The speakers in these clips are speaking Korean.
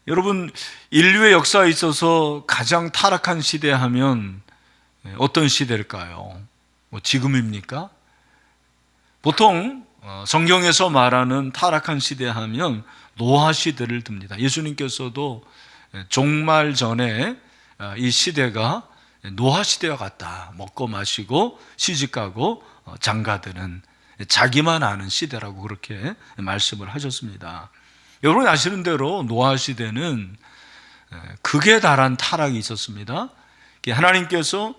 여러분, 인류의 역사에 있어서 가장 타락한 시대 하면 어떤 시대일까요? 지금입니까? 보통 성경에서 말하는 타락한 시대 하면 노아 시대를 듭니다. 예수님께서도 종말 전에 이 시대가 노아 시대와 같다. 먹고 마시고 시집가고 장가드는, 자기만 아는 시대라고 그렇게 말씀을 하셨습니다. 여러분 아시는 대로 노아 시대는 극에 달한 타락이 있었습니다. 하나님께서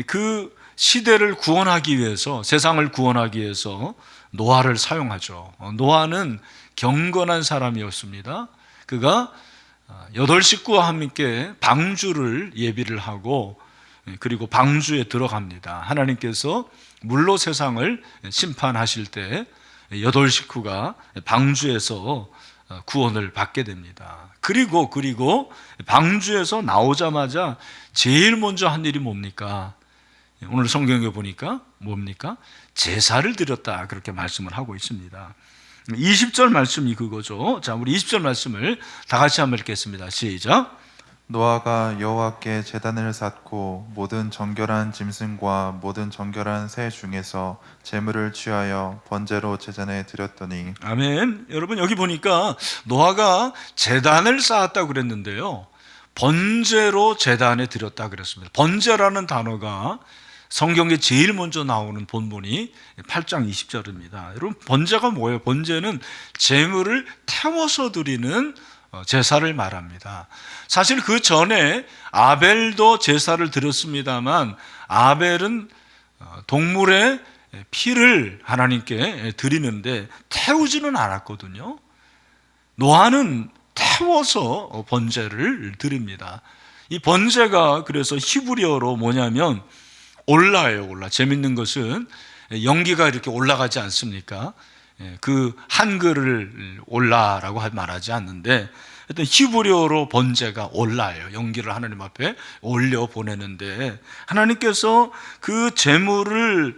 그 시대를 구원하기 위해서, 세상을 구원하기 위해서 노아를 사용하죠. 노아는 경건한 사람이었습니다. 그가 8식구와 함께 방주를 예비를 하고, 그리고 방주에 들어갑니다. 하나님께서 물로 세상을 심판하실 때 8식구가 방주에서 구원을 받게 됩니다. 그리고 방주에서 나오자마자 제일 먼저 한 일이 뭡니까? 오늘 성경에 보니까 뭡니까? 제사를 드렸다, 그렇게 말씀을 하고 있습니다. 20절 말씀이 그거죠. 자, 우리 20절 말씀을 다 같이 한번 읽겠습니다. 시작. 노아가 여호와께 제단을 쌓고 모든 정결한 짐승과 모든 정결한 새 중에서 제물을 취하여 번제로 제단에 드렸더니. 아멘. 여러분, 여기 보니까 노아가 제단을 쌓았다고 그랬는데요, 번제로 제단에 드렸다 그랬습니다. 번제라는 단어가 성경에 제일 먼저 나오는 본문이 8장 20절입니다. 여러분, 번제가 뭐예요? 번제는 제물을 태워서 드리는 제사를 말합니다. 사실 그 전에 아벨도 제사를 드렸습니다만, 아벨은 동물의 피를 하나님께 드리는데 태우지는 않았거든요. 노아는 태워서 번제를 드립니다. 이 번제가 그래서 히브리어로 뭐냐면 올라예요. 올라. 재밌는 것은 연기가 이렇게 올라가지 않습니까? 그 한글을 올라라고 말하지 않는데, 하여튼 히브리어로 번제가 올라예요. 연기를 하나님 앞에 올려 보내는데, 하나님께서 그 제물을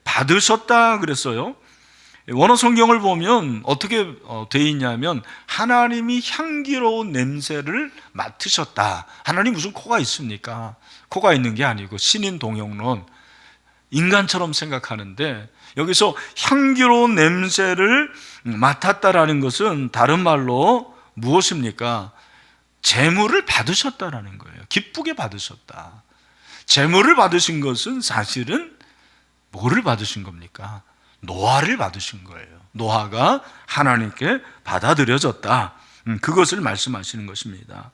받으셨다 그랬어요. 원어 성경을 보면 어떻게 되어 있냐면, 하나님이 향기로운 냄새를 맡으셨다. 하나님 무슨 코가 있습니까? 코가 있는 게 아니고 신인 동영론, 인간처럼 생각하는데, 여기서 향기로운 냄새를 맡았다라는 것은 다른 말로 무엇입니까? 제물을 받으셨다라는 거예요. 기쁘게 받으셨다. 제물을 받으신 것은 사실은 뭐를 받으신 겁니까? 노아를 받으신 거예요. 노아가 하나님께 받아들여졌다. 그것을 말씀하시는 것입니다.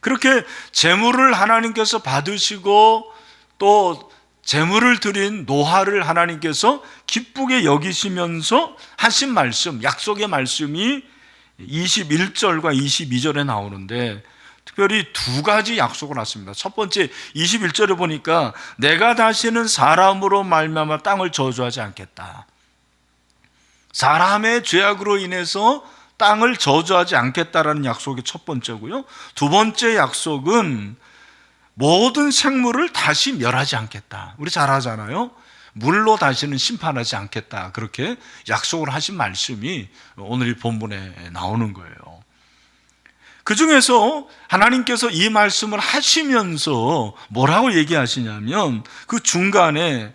그렇게 제물을 하나님께서 받으시고 또 제물을 드린 노아를 하나님께서 기쁘게 여기시면서 하신 말씀, 약속의 말씀이 21절과 22절에 나오는데, 특별히 두 가지 약속을 하십니다. 첫 번째 21절에 보니까 내가 다시는 사람으로 말미암아 땅을 저주하지 않겠다. 사람의 죄악으로 인해서 땅을 저주하지 않겠다라는 약속이 첫 번째고요. 두 번째 약속은 모든 생물을 다시 멸하지 않겠다. 우리 잘 하잖아요. 물로 다시는 심판하지 않겠다. 그렇게 약속을 하신 말씀이 오늘 이 본문에 나오는 거예요. 그 중에서 하나님께서 이 말씀을 하시면서 뭐라고 얘기하시냐면, 그 중간에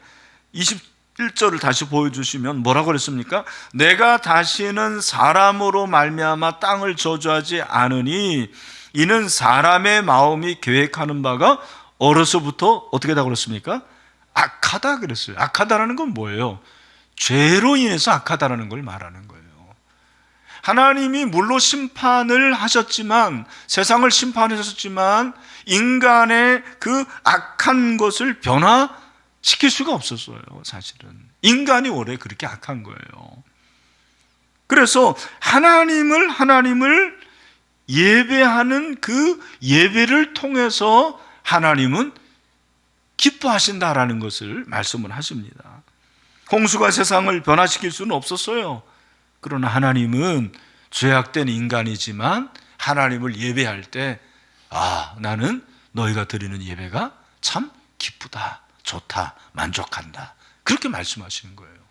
21절을 다시 보여주시면 뭐라고 그랬습니까? 내가 다시는 사람으로 말미암아 땅을 저주하지 않으니 이는 사람의 마음이 계획하는 바가 어려서부터 어떻게 다 그랬습니까? 악하다 그랬어요. 악하다라는 건 뭐예요? 죄로 인해서 악하다라는 걸 말하는 거예요. 하나님이 물로 심판을 하셨지만, 세상을 심판하셨지만 인간의 그 악한 것을 변화시킬 수가 없었어요. 사실은 인간이 원래 그렇게 악한 거예요. 그래서 하나님을 예배하는 그 예배를 통해서 하나님은 기뻐하신다라는 것을 말씀을 하십니다. 홍수가 세상을 변화시킬 수는 없었어요. 그러나 하나님은 죄악된 인간이지만 하나님을 예배할 때, 나는 너희가 드리는 예배가 참 기쁘다, 좋다, 만족한다, 그렇게 말씀하시는 거예요.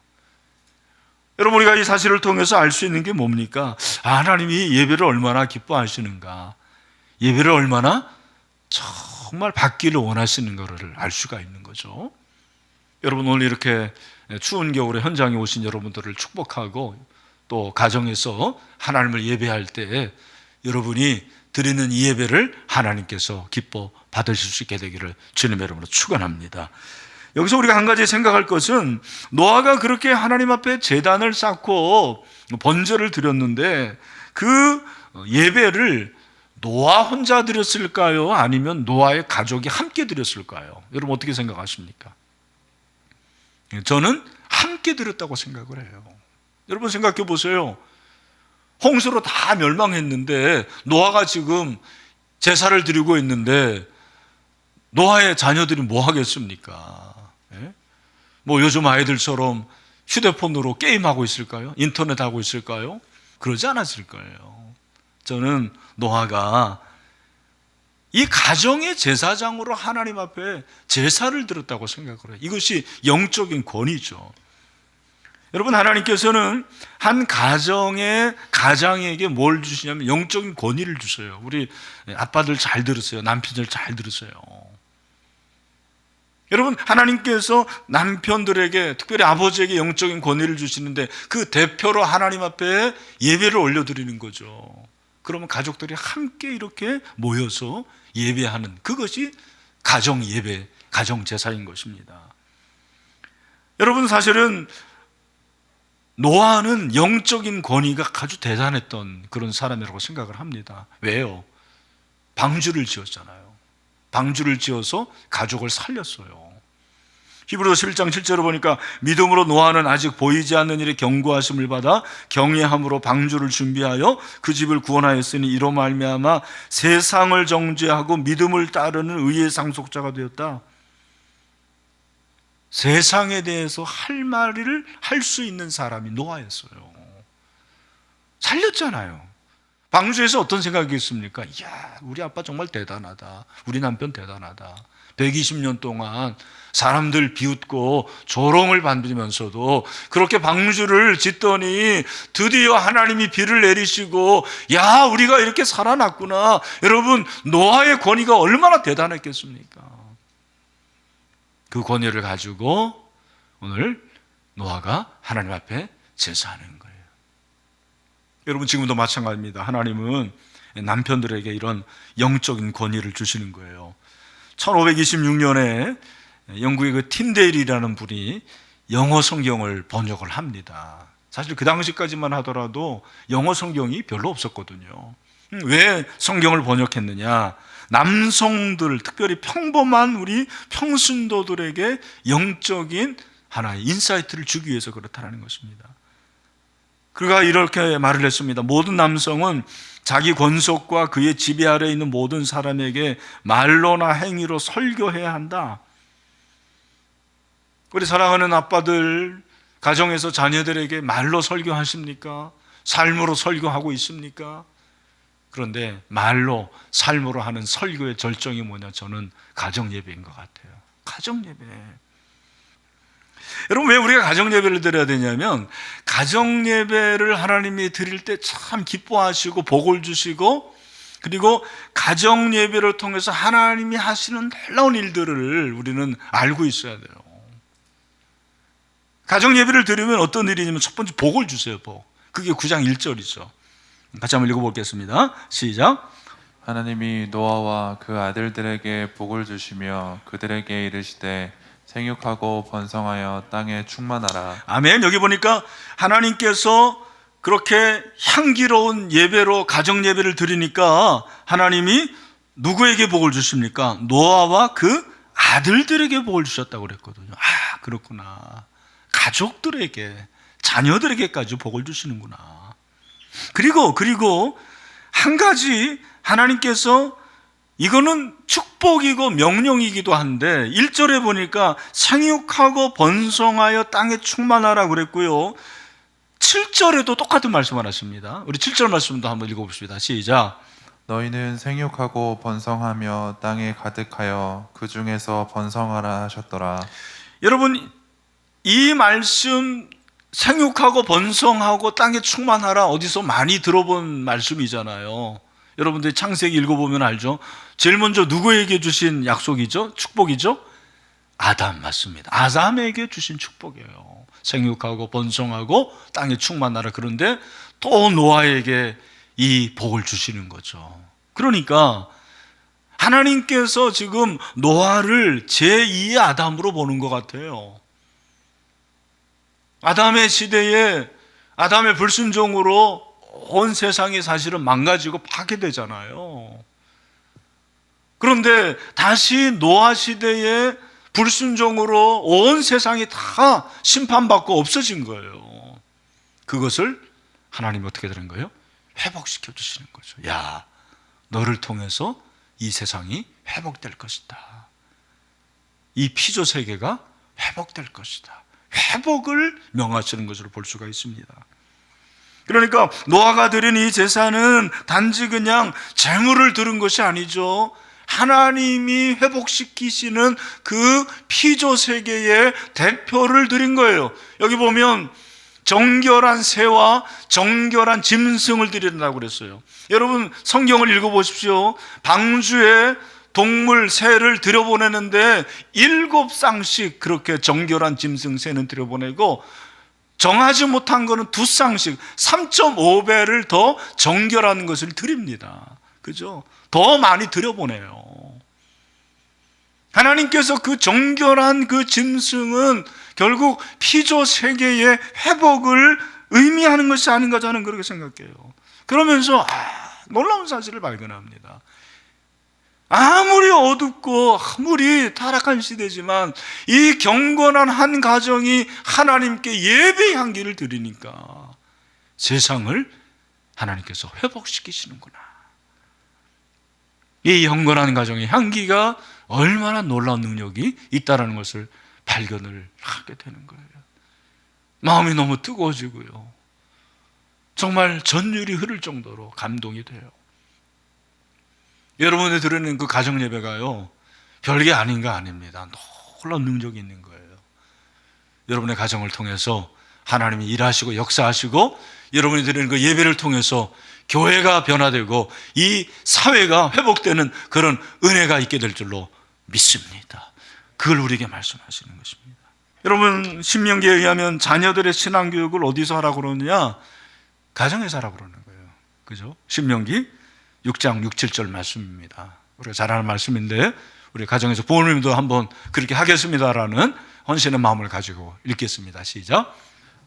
여러분, 우리가 이 사실을 통해서 알 수 있는 게 뭡니까? 하나님이 예배를 얼마나 기뻐하시는가. 예배를 얼마나 정말 받기를 원하시는 것을 알 수가 있는 거죠. 여러분, 오늘 이렇게 추운 겨울에 현장에 오신 여러분들을 축복하고 또 가정에서 하나님을 예배할 때 여러분이 드리는 이 예배를 하나님께서 기뻐 받으실 수 있게 되기를 주님의 이름으로 축원합니다. 여기서 우리가 한 가지 생각할 것은 노아가 그렇게 하나님 앞에 제단을 쌓고 번제를 드렸는데 그 예배를 노아 혼자 드렸을까요? 아니면 노아의 가족이 함께 드렸을까요? 여러분 어떻게 생각하십니까? 저는 함께 드렸다고 생각을 해요. 여러분 생각해 보세요. 홍수로 다 멸망했는데 노아가 지금 제사를 드리고 있는데 노아의 자녀들이 뭐 하겠습니까? 예? 뭐 요즘 아이들처럼 휴대폰으로 게임하고 있을까요? 인터넷 하고 있을까요? 그러지 않았을 거예요. 저는 노아가 이 가정의 제사장으로 하나님 앞에 제사를 드렸다고 생각을 해요. 이것이 영적인 권위죠. 여러분, 하나님께서는 한 가장에게 뭘 주시냐면 영적인 권위를 주세요. 우리 아빠들 잘 들으세요. 남편들 잘 들으세요. 여러분, 하나님께서 남편들에게, 특별히 아버지에게 영적인 권위를 주시는데 그 대표로 하나님 앞에 예배를 올려드리는 거죠. 그러면 가족들이 함께 이렇게 모여서 예배하는, 그것이 가정 예배, 가정 제사인 것입니다. 여러분, 사실은 노아는 영적인 권위가 아주 대단했던 그런 사람이라고 생각을 합니다. 왜요? 방주를 지었잖아요. 방주를 지어서 가족을 살렸어요. 히브리서 11장 7절을 보니까 믿음으로 노아는 아직 보이지 않는 일에 경고하심을 받아 경외함으로 방주를 준비하여 그 집을 구원하였으니 이로 말미암아 세상을 정죄하고 믿음을 따르는 의의 상속자가 되었다. 세상에 대해서 할 말을 할 수 있는 사람이 노아였어요. 살렸잖아요. 방주에서 어떤 생각이 있습니까? 이야, 우리 아빠 정말 대단하다. 우리 남편 대단하다. 120년 동안 사람들 비웃고 조롱을 받으면서도 그렇게 방주를 짓더니 드디어 하나님이 비를 내리시고, 야, 우리가 이렇게 살아났구나. 여러분, 노아의 권위가 얼마나 대단했겠습니까? 그 권위를 가지고 오늘 노아가 하나님 앞에 제사하는 거예요. 여러분, 지금도 마찬가지입니다. 하나님은 남편들에게 이런 영적인 권위를 주시는 거예요. 1526년에 영국의 그 틴데일이라는 분이 영어 성경을 번역을 합니다. 사실 그 당시까지만 하더라도 영어 성경이 별로 없었거든요. 왜 성경을 번역했느냐? 남성들, 특별히 평범한 우리 평신도들에게 영적인 하나의 인사이트를 주기 위해서 그렇다는 것입니다. 그가 이렇게 말을 했습니다. 모든 남성은 자기 권속과 그의 지배 아래에 있는 모든 사람에게 말로나 행위로 설교해야 한다. 우리 사랑하는 아빠들, 가정에서 자녀들에게 말로 설교하십니까? 삶으로 설교하고 있습니까? 그런데 말로, 삶으로 하는 설교의 절정이 뭐냐? 저는 가정예배인 것 같아요. 가정예배. 여러분, 왜 우리가 가정예배를 드려야 되냐면, 가정예배를 하나님이 드릴 때 참 기뻐하시고 복을 주시고, 그리고 가정예배를 통해서 하나님이 하시는 놀라운 일들을 우리는 알고 있어야 돼요. 가정예배를 드리면 어떤 일이냐면 첫 번째 복을 주세요. 복. 그게 9장 1절이죠. 같이 한번 읽어보겠습니다. 시작. 하나님이 노아와 그 아들들에게 복을 주시며 그들에게 이르시되 생육하고 번성하여 땅에 충만하라. 아멘. 여기 보니까 하나님께서 그렇게 향기로운 예배로 가정 예배를 드리니까 하나님이 누구에게 복을 주십니까? 노아와 그 아들들에게 복을 주셨다고 그랬거든요. 아, 그렇구나. 가족들에게, 자녀들에게까지 복을 주시는구나. 그리고 한 가지 하나님께서, 이거는 축복이고 명령이기도 한데 1절에 보니까 생육하고 번성하여 땅에 충만하라고 그랬고요, 7절에도 똑같은 말씀을 하십니다. 우리 7절 말씀도 한번 읽어봅시다. 시작. 너희는 생육하고 번성하며 땅에 가득하여 그 중에서 번성하라 하셨더라. 여러분, 이 말씀 생육하고 번성하고 땅에 충만하라 어디서 많이 들어본 말씀이잖아요. 여러분들이 창세기 읽어보면 알죠? 제일 먼저 누구에게 주신 약속이죠? 축복이죠? 아담 맞습니다. 아담에게 주신 축복이에요. 생육하고 번성하고 땅에 충만하라. 그런데 또 노아에게 이 복을 주시는 거죠. 그러니까 하나님께서 지금 노아를 제2의 아담으로 보는 것 같아요. 아담의 시대에 아담의 불순종으로 온 세상이 사실은 망가지고 파괴되잖아요. 그런데 다시 노아 시대에 불순종으로 온 세상이 다 심판받고 없어진 거예요. 그것을 하나님이 어떻게 되는 거예요? 회복시켜 주시는 거죠. 야, 너를 통해서 이 세상이 회복될 것이다. 이 피조 세계가 회복될 것이다. 회복을 명하시는 것으로 볼 수가 있습니다. 그러니까 노아가 드린 이 제사는 단지 그냥 재물을 드린 것이 아니죠. 하나님이 회복시키시는 그 피조 세계의 대표를 드린 거예요. 여기 보면 정결한 새와 정결한 짐승을 드린다고 그랬어요. 여러분 성경을 읽어보십시오. 방주에 동물 새를 들여보내는데 7쌍씩 그렇게 정결한 짐승 새는 들여보내고 정하지 못한 거는 2쌍씩 3.5배를 더 정결한 것을 드립니다. 그죠? 더 많이 들여보내요. 하나님께서 그 정결한 그 짐승은 결국 피조 세계의 회복을 의미하는 것이 아닌가 저는 그렇게 생각해요. 그러면서 놀라운 사실을 발견합니다. 아무리 어둡고 아무리 타락한 시대지만 이 경건한 한 가정이 하나님께 예배의 향기를 드리니까 세상을 하나님께서 회복시키시는구나. 이 경건한 가정의 향기가 얼마나 놀라운 능력이 있다는 것을 발견을 하게 되는 거예요. 마음이 너무 뜨거워지고요. 정말 전율이 흐를 정도로 감동이 돼요. 여러분이 드리는 그 가정 예배가요, 별게 아닌 거 아닙니다. 놀라운 능력이 있는 거예요. 여러분의 가정을 통해서 하나님이 일하시고 역사하시고 여러분이 드리는 그 예배를 통해서 교회가 변화되고 이 사회가 회복되는 그런 은혜가 있게 될 줄로 믿습니다. 그걸 우리에게 말씀하시는 것입니다. 여러분 신명기에 의하면 자녀들의 신앙교육을 어디서 하라고 그러느냐? 가정에서 하라고 그러는 거예요. 그죠? 신명기 6장 6, 7절 말씀입니다. 우리가 잘 아는 말씀인데 우리 가정에서 부모님도 한번 그렇게 하겠습니다라는 헌신의 마음을 가지고 읽겠습니다. 시작.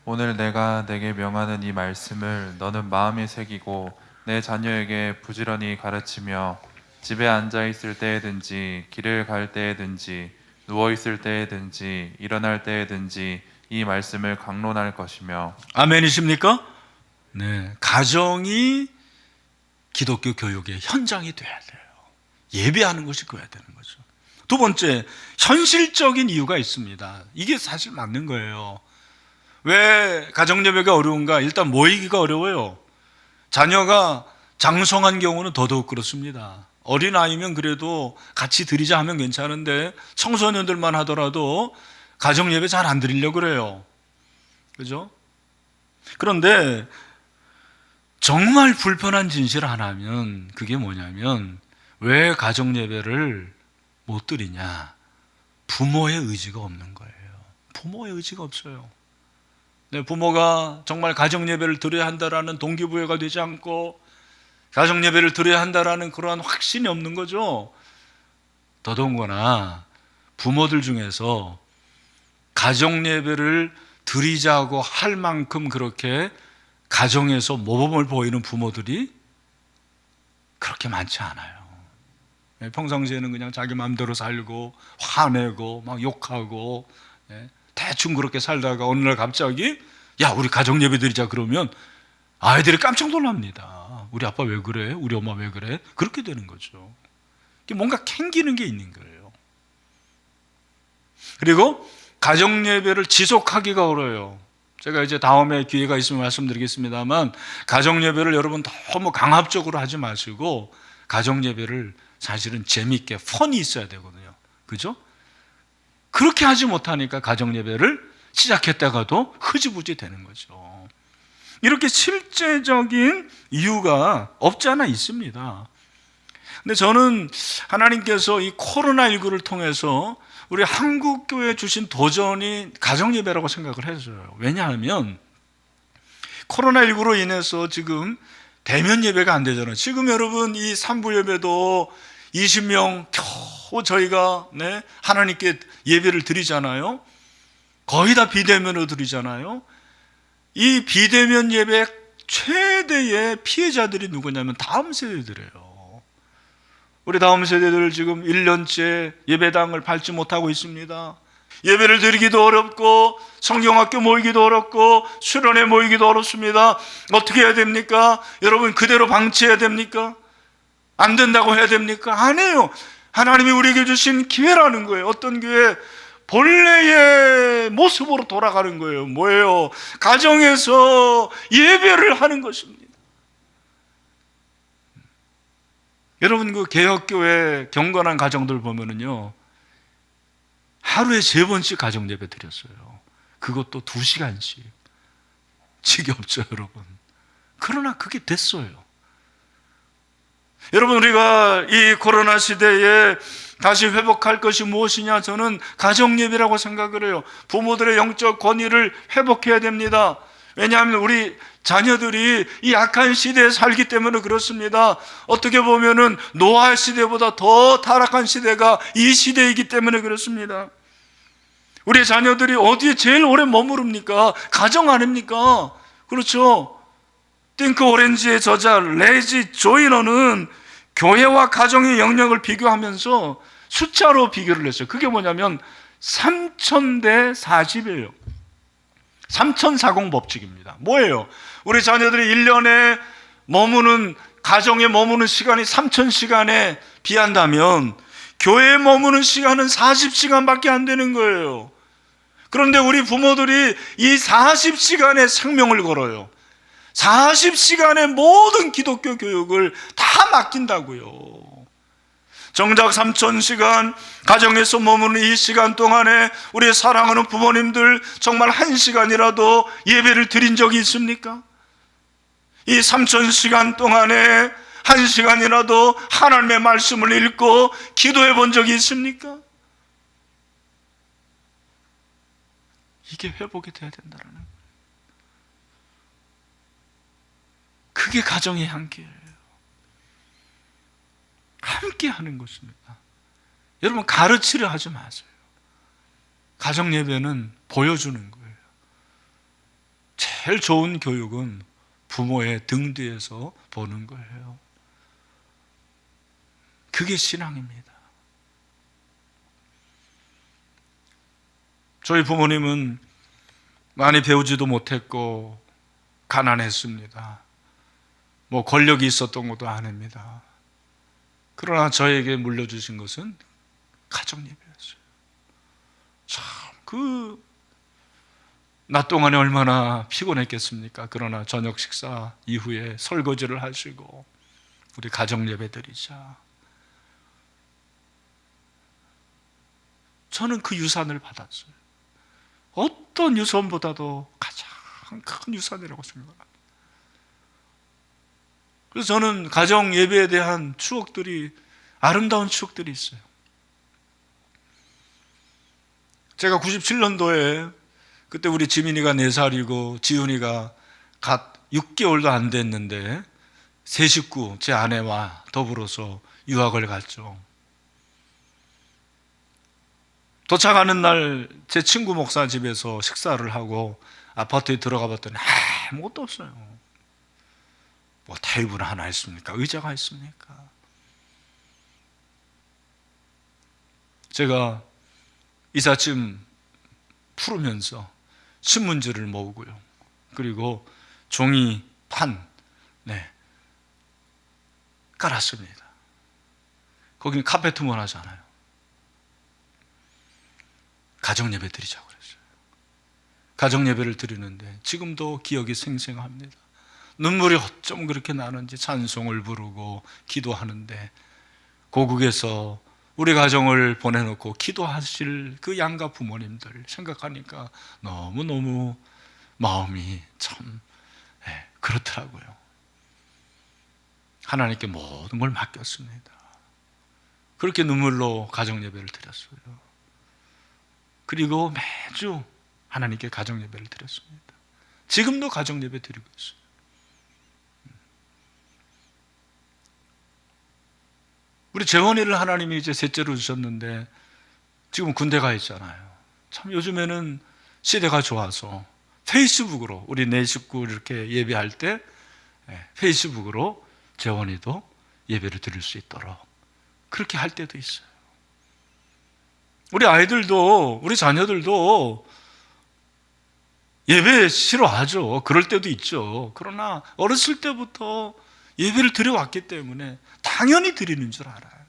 오늘 내가 내게 명하는 이 말씀을 너는 마음에 새기고 내 자녀에게 부지런히 가르치며 집에 앉아 있을 때에든지 길을 갈 때에든지 누워 있을 때에든지 일어날 때에든지 이 말씀을 강론할 것이며. 아멘이십니까? 네, 가정이 기독교 교육의 현장이 돼야 돼요. 예배하는 것이 그래야 되는 거죠. 두 번째, 현실적인 이유가 있습니다. 이게 사실 맞는 거예요. 왜 가정예배가 어려운가? 일단 모이기가 어려워요. 자녀가 장성한 경우는 더더욱 그렇습니다. 어린아이면 그래도 같이 드리자 하면 괜찮은데 청소년들만 하더라도 가정예배 잘 안 드리려고 그래요. 그죠? 그런데 정말 불편한 진실 하나면 그게 뭐냐면 왜 가정예배를 못 드리냐? 부모의 의지가 없는 거예요. 부모의 의지가 없어요. 네, 부모가 정말 가정예배를 드려야 한다라는 동기부여가 되지 않고 가정예배를 드려야 한다라는 그러한 확신이 없는 거죠. 더더군다나 부모들 중에서 가정예배를 드리자고 할 만큼 그렇게 가정에서 모범을 보이는 부모들이 그렇게 많지 않아요. 평상시에는 그냥 자기 마음대로 살고 화내고 막 욕하고 대충 그렇게 살다가 어느 날 갑자기 야 우리 가정예배 드리자 그러면 아이들이 깜짝 놀랍니다. 우리 아빠 왜 그래? 우리 엄마 왜 그래? 그렇게 되는 거죠. 뭔가 캥기는 게 있는 거예요. 그리고 가정예배를 지속하기가 어려워요. 제가 이제 다음에 기회가 있으면 말씀드리겠습니다만 가정예배를 여러분 너무 강압적으로 하지 마시고 가정예배를 사실은 재미있게 펀이 있어야 되거든요. 그죠? 그렇게 하지 못하니까 가정예배를 시작했다가도 흐지부지 되는 거죠. 이렇게 실제적인 이유가 없지 않아 있습니다. 근데 저는 하나님께서 이 코로나19를 통해서 우리 한국교회에 주신 도전이 가정예배라고 생각을 했어요. 왜냐하면 코로나19로 인해서 지금 대면 예배가 안 되잖아요. 지금 여러분 이 산부 예배도 20명 겨우 저희가 하나님께 예배를 드리잖아요. 거의 다 비대면으로 드리잖아요. 이 비대면 예배 최대의 피해자들이 누구냐면 다음 세대들이에요. 우리 다음 세대들 지금 1년째 예배당을 밟지 못하고 있습니다. 예배를 드리기도 어렵고 성경학교 모이기도 어렵고 수련회 모이기도 어렵습니다. 어떻게 해야 됩니까? 여러분 그대로 방치해야 됩니까? 안 된다고 해야 됩니까? 안 해요. 하나님이 우리에게 주신 기회라는 거예요. 어떤 기회? 본래의 모습으로 돌아가는 거예요. 뭐예요? 가정에서 예배를 하는 것입니다. 여러분 그 개혁교회 경건한 가정들 보면은요 하루에 3번씩 가정예배 드렸어요. 그것도 2시간씩. 지겹죠 여러분. 그러나 그게 됐어요. 여러분 우리가 이 코로나 시대에 다시 회복할 것이 무엇이냐? 저는 가정예배라고 생각을 해요. 부모들의 영적 권위를 회복해야 됩니다. 왜냐하면 우리 자녀들이 이 악한 시대에 살기 때문에 그렇습니다. 어떻게 보면은 노아 시대보다 더 타락한 시대가 이 시대이기 때문에 그렇습니다. 우리 자녀들이 어디에 제일 오래 머무릅니까? 가정 아닙니까? 그렇죠. 띵크 오렌지의 저자 레지 조이너는 교회와 가정의 영역을 비교하면서 숫자로 비교를 했어요. 그게 뭐냐면 3000대 40이에요. 3040 법칙입니다. 뭐예요? 우리 자녀들이 1년에 가정에 머무는 시간이 3000시간에 비한다면 교회에 머무는 시간은 40시간밖에 안 되는 거예요. 그런데 우리 부모들이 이 40시간의 생명을 걸어요. 40시간의 모든 기독교 교육을 다 맡긴다고요. 정작 3000시간 가정에서 머무는 이 시간 동안에 우리 사랑하는 부모님들 정말 1시간이라도 예배를 드린 적이 있습니까? 이 3000시간 동안에 1시간이라도 하나님의 말씀을 읽고 기도해 본 적이 있습니까? 이게 회복이 돼야 된다는 거예요. 그게 가정의 향기예요. 함께 하는 것입니다. 여러분 가르치려 하지 마세요. 가정 예배는 보여주는 거예요. 제일 좋은 교육은 부모의 등 뒤에서 보는 거예요. 그게 신앙입니다. 저희 부모님은 많이 배우지도 못했고 가난했습니다. 권력이 있었던 것도 아닙니다. 그러나 저에게 물려주신 것은 가정 예배였어요. 참 낮 동안에 얼마나 피곤했겠습니까? 그러나 저녁 식사 이후에 설거지를 하시고 우리 가정 예배 드리자. 저는 그 유산을 받았어요. 어떤 유산보다도 가장 큰 유산이라고 생각합니다. 그래서 저는 가정 예배에 대한 추억들이 아름다운 추억들이 있어요. 제가 97년도에 그때 우리 지민이가 4살이고 지훈이가 갓 6개월도 안 됐는데 세 식구 제 아내와 더불어서 유학을 갔죠. 도착하는 날 제 친구 목사 집에서 식사를 하고 아파트에 들어가 봤더니 아무것도 없어요. 테이블 하나 있습니까? 의자가 있습니까? 제가 이삿짐 풀으면서 신문지를 모으고요. 그리고 종이판 깔았습니다. 거기는 카페트만 하잖아요. 가정예배 드리자고 그랬어요. 가정예배를 드리는데 지금도 기억이 생생합니다. 눈물이 어쩜 그렇게 나는지 찬송을 부르고 기도하는데 고국에서 우리 가정을 보내놓고 기도하실 그 양가 부모님들 생각하니까 너무너무 마음이 참 그렇더라고요. 하나님께 모든 걸 맡겼습니다. 그렇게 눈물로 가정 예배를 드렸어요. 그리고 매주 하나님께 가정 예배를 드렸습니다. 지금도 가정 예배 드리고 있어요. 우리 재원이를 하나님이 이제 셋째로 주셨는데 지금 군대 가 있잖아요. 참 요즘에는 시대가 좋아서 페이스북으로 우리 내 식구 이렇게 예배할 때 페이스북으로 재원이도 예배를 드릴 수 있도록 그렇게 할 때도 있어요. 우리 아이들도 우리 자녀들도 예배 싫어하죠. 그럴 때도 있죠. 그러나 어렸을 때부터 예배를 드려왔기 때문에 당연히 드리는 줄 알아요.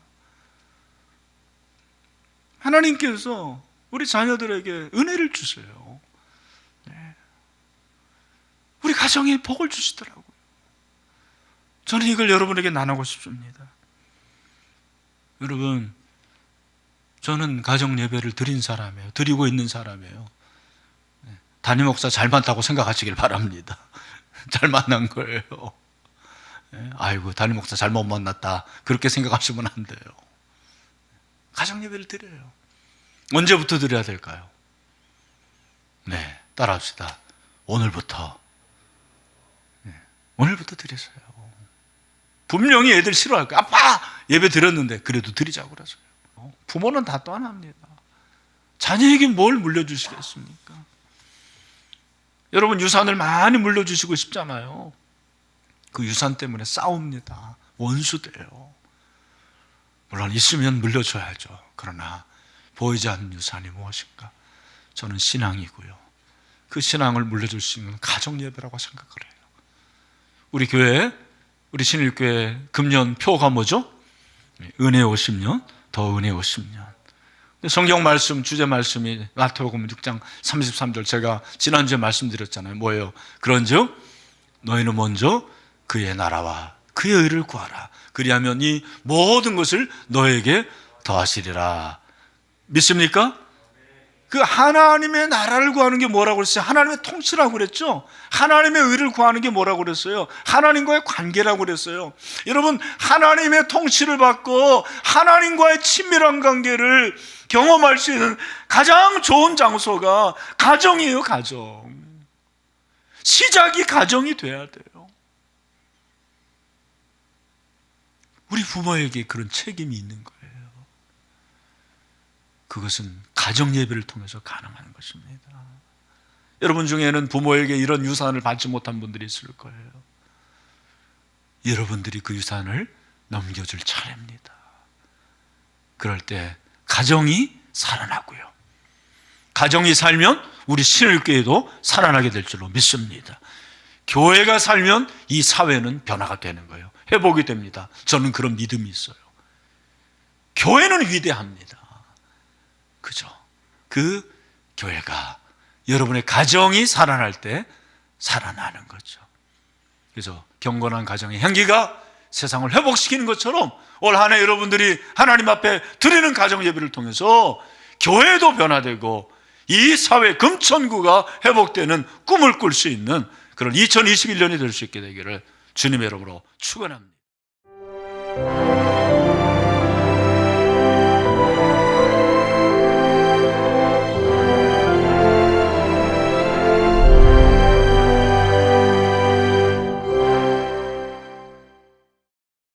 하나님께서 우리 자녀들에게 은혜를 주세요. 우리 가정에 복을 주시더라고요. 저는 이걸 여러분에게 나누고 싶습니다. 여러분, 저는 가정 예배를 드린 사람이에요. 드리고 있는 사람이에요. 담임 목사 잘 만났다고 생각하시길 바랍니다. 잘 만난 거예요. 아이고, 담임 목사 잘못 만났다. 그렇게 생각하시면 안 돼요. 가정 예배를 드려요. 언제부터 드려야 될까요? 네, 따라합시다. 오늘부터. 오늘부터 드리세요. 분명히 애들 싫어할 거예요. 아빠! 예배 드렸는데 그래도 드리자고 그러세요. 부모는 다 떠납니다. 자녀에게 뭘 물려주시겠습니까? 여러분 유산을 많이 물려주시고 싶잖아요. 그 유산 때문에 싸웁니다. 원수돼요. 물론 있으면 물려줘야죠. 그러나 보이지 않는 유산이 무엇인가? 저는 신앙이고요. 그 신앙을 물려줄 수 있는 가정예배라고 생각을 해요. 우리 교회, 우리 신일교회 금년 표가 뭐죠? 은혜 50년, 더 은혜 50년. 성경 말씀, 주제 말씀이 마태복음 6장 33절 제가 지난주에 말씀드렸잖아요. 뭐예요? 그런즉 너희는 먼저 그의 나라와 그의 의를 구하라. 그리하면 이 모든 것을 너에게 더하시리라. 믿습니까? 그 하나님의 나라를 구하는 게 뭐라고 그랬어요? 하나님의 통치라고 그랬죠? 하나님의 의를 구하는 게 뭐라고 그랬어요? 하나님과의 관계라고 그랬어요. 여러분, 하나님의 통치를 받고 하나님과의 친밀한 관계를 경험할 수 있는 가장 좋은 장소가 가정이에요. 가정. 시작이 가정이 돼야 돼요. 우리 부모에게 그런 책임이 있는 거예요. 그것은 가정 예배를 통해서 가능한 것입니다. 여러분 중에는 부모에게 이런 유산을 받지 못한 분들이 있을 거예요. 여러분들이 그 유산을 넘겨줄 차례입니다. 그럴 때 가정이 살아나고요. 가정이 살면 우리 신일교회도 살아나게 될 줄로 믿습니다. 교회가 살면 이 사회는 변화가 되는 거예요. 회복이 됩니다. 저는 그런 믿음이 있어요. 교회는 위대합니다. 그죠? 그 교회가 여러분의 가정이 살아날 때 살아나는 거죠. 그래서 경건한 가정의 향기가 세상을 회복시키는 것처럼 올 한 해 여러분들이 하나님 앞에 드리는 가정 예배를 통해서 교회도 변화되고 이 사회 금천구가 회복되는 꿈을 꿀 수 있는 그런 2021년이 될 수 있게 되기를 주님의 이름으로 축원합니다.